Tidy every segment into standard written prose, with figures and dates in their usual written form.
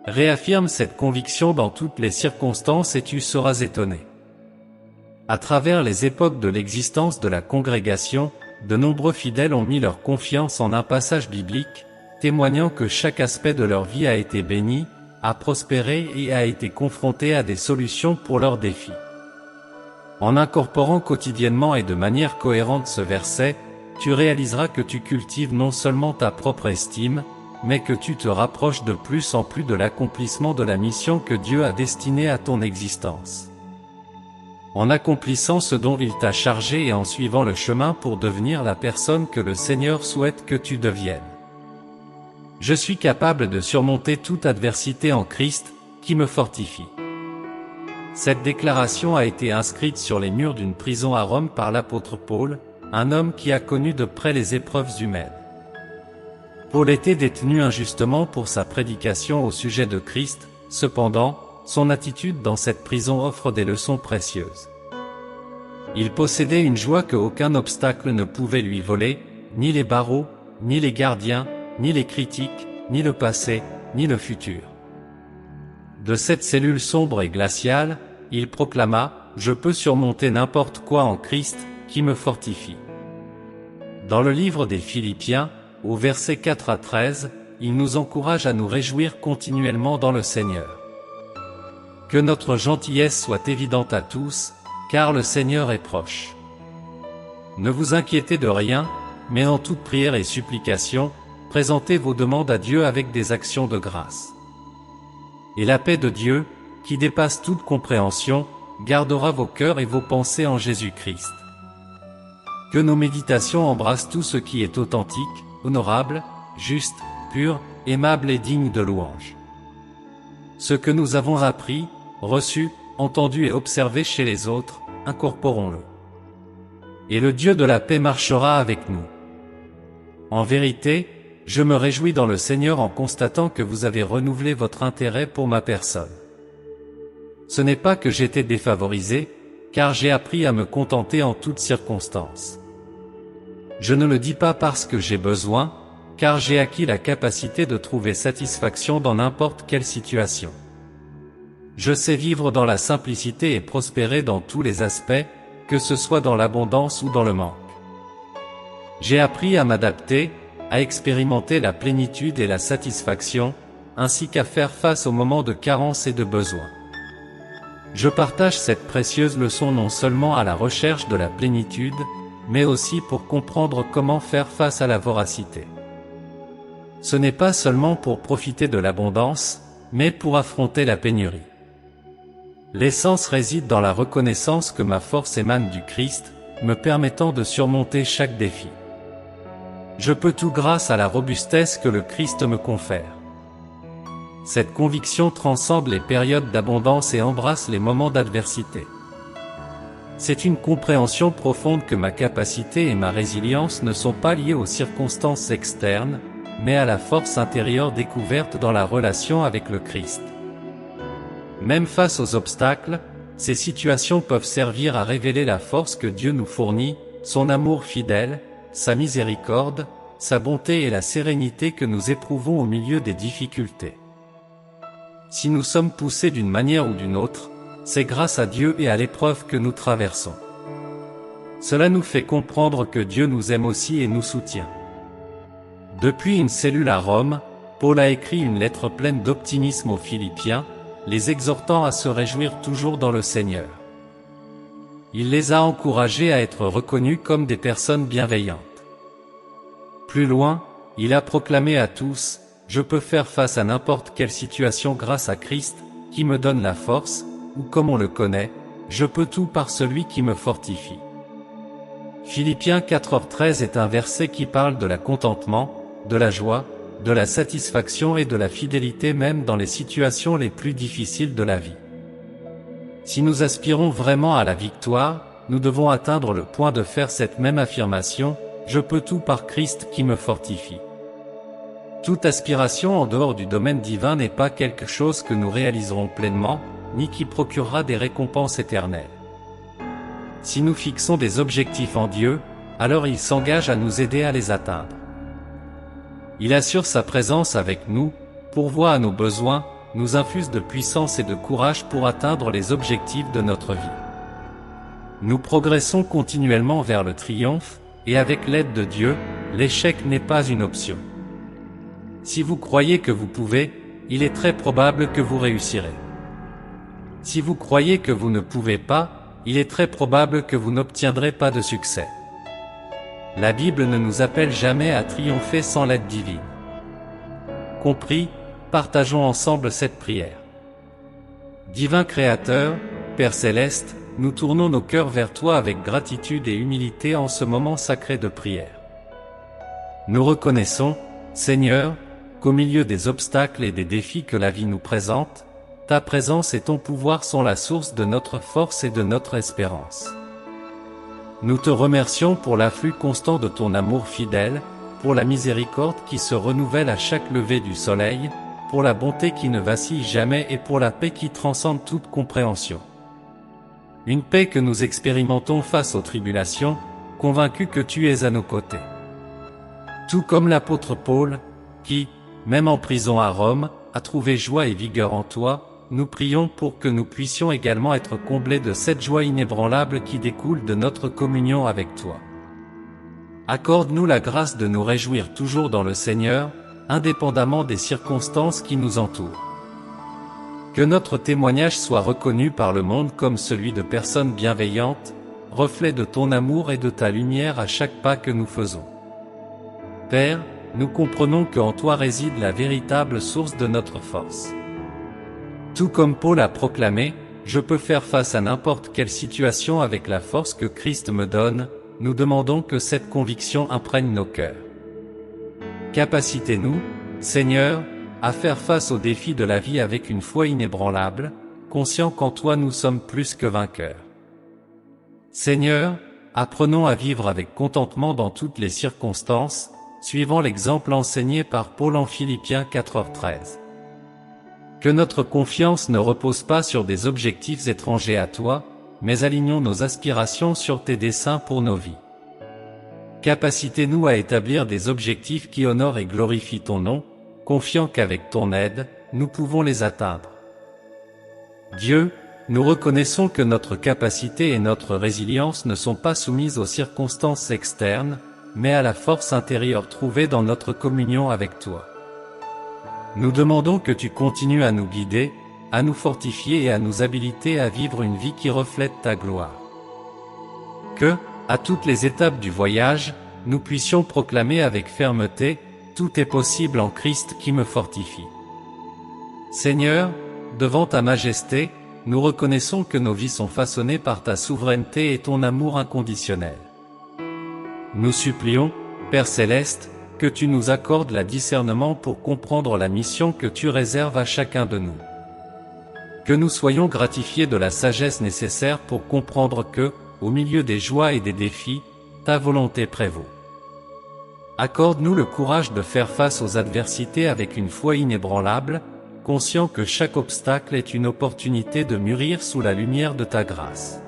Réaffirme cette conviction dans toutes les circonstances et tu seras étonné. À travers les époques de l'existence de la congrégation, de nombreux fidèles ont mis leur confiance en un passage biblique, témoignant que chaque aspect de leur vie a été béni, a prospéré et a été confronté à des solutions pour leurs défis. En incorporant quotidiennement et de manière cohérente ce verset, tu réaliseras que tu cultives non seulement ta propre estime, mais que tu te rapproches de plus en plus de l'accomplissement de la mission que Dieu a destinée à ton existence. En accomplissant ce dont il t'a chargé et en suivant le chemin pour devenir la personne que le Seigneur souhaite que tu deviennes. Je suis capable de surmonter toute adversité en Christ, qui me fortifie. Cette déclaration a été inscrite sur les murs d'une prison à Rome par l'apôtre Paul, un homme qui a connu de près les épreuves humaines. Paul était détenu injustement pour sa prédication au sujet de Christ, cependant, son attitude dans cette prison offre des leçons précieuses. Il possédait une joie que aucun obstacle ne pouvait lui voler, ni les barreaux, ni les gardiens, ni les critiques, ni le passé, ni le futur. De cette cellule sombre et glaciale, il proclama « Je peux surmonter n'importe quoi en Christ, qui me fortifie ». Dans le livre des Philippiens, au verset 4 à 13, il nous encourage à nous réjouir continuellement dans le Seigneur. Que notre gentillesse soit évidente à tous, car le Seigneur est proche. Ne vous inquiétez de rien, mais en toute prière et supplication, présentez vos demandes à Dieu avec des actions de grâce. Et la paix de Dieu, qui dépasse toute compréhension, gardera vos cœurs et vos pensées en Jésus-Christ. Que nos méditations embrassent tout ce qui est authentique, honorable, juste, pur, aimable et digne de louange. Ce que nous avons appris, reçu, entendu et observé chez les autres, incorporons-le. Et le Dieu de la paix marchera avec nous. En vérité, je me réjouis dans le Seigneur en constatant que vous avez renouvelé votre intérêt pour ma personne. Ce n'est pas que j'étais défavorisé, car j'ai appris à me contenter en toutes circonstances. Je ne le dis pas parce que j'ai besoin, car j'ai acquis la capacité de trouver satisfaction dans n'importe quelle situation. Je sais vivre dans la simplicité et prospérer dans tous les aspects, que ce soit dans l'abondance ou dans le manque. J'ai appris à m'adapter, à expérimenter la plénitude et la satisfaction, ainsi qu'à faire face aux moments de carence et de besoin. Je partage cette précieuse leçon non seulement à la recherche de la plénitude, mais aussi pour comprendre comment faire face à la voracité. Ce n'est pas seulement pour profiter de l'abondance, mais pour affronter la pénurie. L'essence réside dans la reconnaissance que ma force émane du Christ, me permettant de surmonter chaque défi. Je peux tout grâce à la robustesse que le Christ me confère. Cette conviction transcende les périodes d'abondance et embrasse les moments d'adversité. C'est une compréhension profonde que ma capacité et ma résilience ne sont pas liées aux circonstances externes, mais à la force intérieure découverte dans la relation avec le Christ. Même face aux obstacles, ces situations peuvent servir à révéler la force que Dieu nous fournit, son amour fidèle, sa miséricorde, sa bonté et la sérénité que nous éprouvons au milieu des difficultés. Si nous sommes poussés d'une manière ou d'une autre, c'est grâce à Dieu et à l'épreuve que nous traversons. Cela nous fait comprendre que Dieu nous aime aussi et nous soutient. Depuis une cellule à Rome, Paul a écrit une lettre pleine d'optimisme aux Philippiens, les exhortant à se réjouir toujours dans le Seigneur. Il les a encouragés à être reconnus comme des personnes bienveillantes. Plus loin, il a proclamé à tous, « Je peux faire face à n'importe quelle situation grâce à Christ, qui me donne la force », ou comme on le connaît, « Je peux tout par celui qui me fortifie ». Philippiens 4h13 est un verset qui parle de la contentement, de la joie, de la satisfaction et de la fidélité même dans les situations les plus difficiles de la vie. Si nous aspirons vraiment à la victoire, nous devons atteindre le point de faire cette même affirmation, « Je peux tout par Christ qui me fortifie ». Toute aspiration en dehors du domaine divin n'est pas quelque chose que nous réaliserons pleinement, ni qui procurera des récompenses éternelles. Si nous fixons des objectifs en Dieu, alors il s'engage à nous aider à les atteindre. Il assure sa présence avec nous, pourvoit à nos besoins, nous infuse de puissance et de courage pour atteindre les objectifs de notre vie. Nous progressons continuellement vers le triomphe, et avec l'aide de Dieu, l'échec n'est pas une option. Si vous croyez que vous pouvez, il est très probable que vous réussirez. Si vous croyez que vous ne pouvez pas, il est très probable que vous n'obtiendrez pas de succès. La Bible ne nous appelle jamais à triompher sans l'aide divine. Compris, partageons ensemble cette prière. Divin Créateur, Père Céleste, nous tournons nos cœurs vers toi avec gratitude et humilité en ce moment sacré de prière. Nous reconnaissons, Seigneur, qu'au milieu des obstacles et des défis que la vie nous présente, ta présence et ton pouvoir sont la source de notre force et de notre espérance. Nous te remercions pour l'afflux constant de ton amour fidèle, pour la miséricorde qui se renouvelle à chaque lever du soleil, pour la bonté qui ne vacille jamais et pour la paix qui transcende toute compréhension. Une paix que nous expérimentons face aux tribulations, convaincus que tu es à nos côtés. Tout comme l'apôtre Paul, qui, même en prison à Rome, a trouvé joie et vigueur en toi, nous prions pour que nous puissions également être comblés de cette joie inébranlable qui découle de notre communion avec toi. Accorde-nous la grâce de nous réjouir toujours dans le Seigneur, indépendamment des circonstances qui nous entourent. Que notre témoignage soit reconnu par le monde comme celui de personnes bienveillantes, reflet de ton amour et de ta lumière à chaque pas que nous faisons. Père, nous comprenons qu'en toi réside la véritable source de notre force. Tout comme Paul a proclamé, je peux faire face à n'importe quelle situation avec la force que Christ me donne, nous demandons que cette conviction imprègne nos cœurs. Capacitez-nous, Seigneur, à faire face aux défis de la vie avec une foi inébranlable, conscients qu'en toi nous sommes plus que vainqueurs. Seigneur, apprenons à vivre avec contentement dans toutes les circonstances, suivant l'exemple enseigné par Paul en Philippiens 4h13. Que notre confiance ne repose pas sur des objectifs étrangers à toi, mais alignons nos aspirations sur tes desseins pour nos vies. Capacitez-nous à établir des objectifs qui honorent et glorifient ton nom, confiant qu'avec ton aide, nous pouvons les atteindre. Dieu, nous reconnaissons que notre capacité et notre résilience ne sont pas soumises aux circonstances externes, mais à la force intérieure trouvée dans notre communion avec toi. Nous demandons que tu continues à nous guider, à nous fortifier et à nous habiliter à vivre une vie qui reflète ta gloire. Que, à toutes les étapes du voyage, nous puissions proclamer avec fermeté, tout est possible en Christ qui me fortifie. Seigneur, devant ta majesté, nous reconnaissons que nos vies sont façonnées par ta souveraineté et ton amour inconditionnel. Nous supplions, Père Céleste, que tu nous accordes le discernement pour comprendre la mission que tu réserves à chacun de nous. Que nous soyons gratifiés de la sagesse nécessaire pour comprendre que, au milieu des joies et des défis, ta volonté prévaut. Accorde-nous le courage de faire face aux adversités avec une foi inébranlable, conscient que chaque obstacle est une opportunité de mûrir sous la lumière de ta grâce.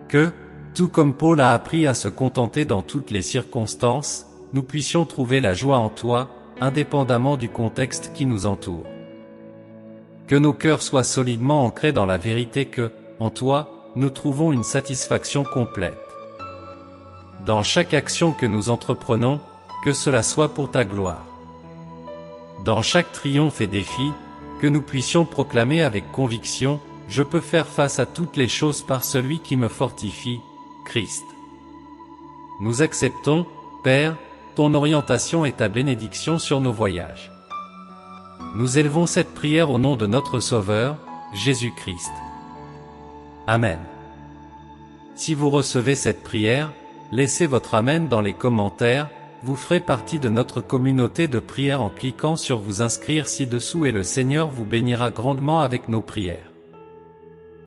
Que, tout comme Paul a appris à se contenter dans toutes les circonstances, nous puissions trouver la joie en toi, indépendamment du contexte qui nous entoure. Que nos cœurs soient solidement ancrés dans la vérité que, en toi, nous trouvons une satisfaction complète. Dans chaque action que nous entreprenons, que cela soit pour ta gloire. Dans chaque triomphe et défi, que nous puissions proclamer avec conviction, je peux faire face à toutes les choses par celui qui me fortifie, Christ. Nous acceptons, Père, ton orientation et ta bénédiction sur nos voyages. Nous élevons cette prière au nom de notre Sauveur, Jésus-Christ. Amen. Si vous recevez cette prière, laissez votre Amen dans les commentaires, vous ferez partie de notre communauté de prière en cliquant sur vous inscrire ci-dessous et le Seigneur vous bénira grandement avec nos prières.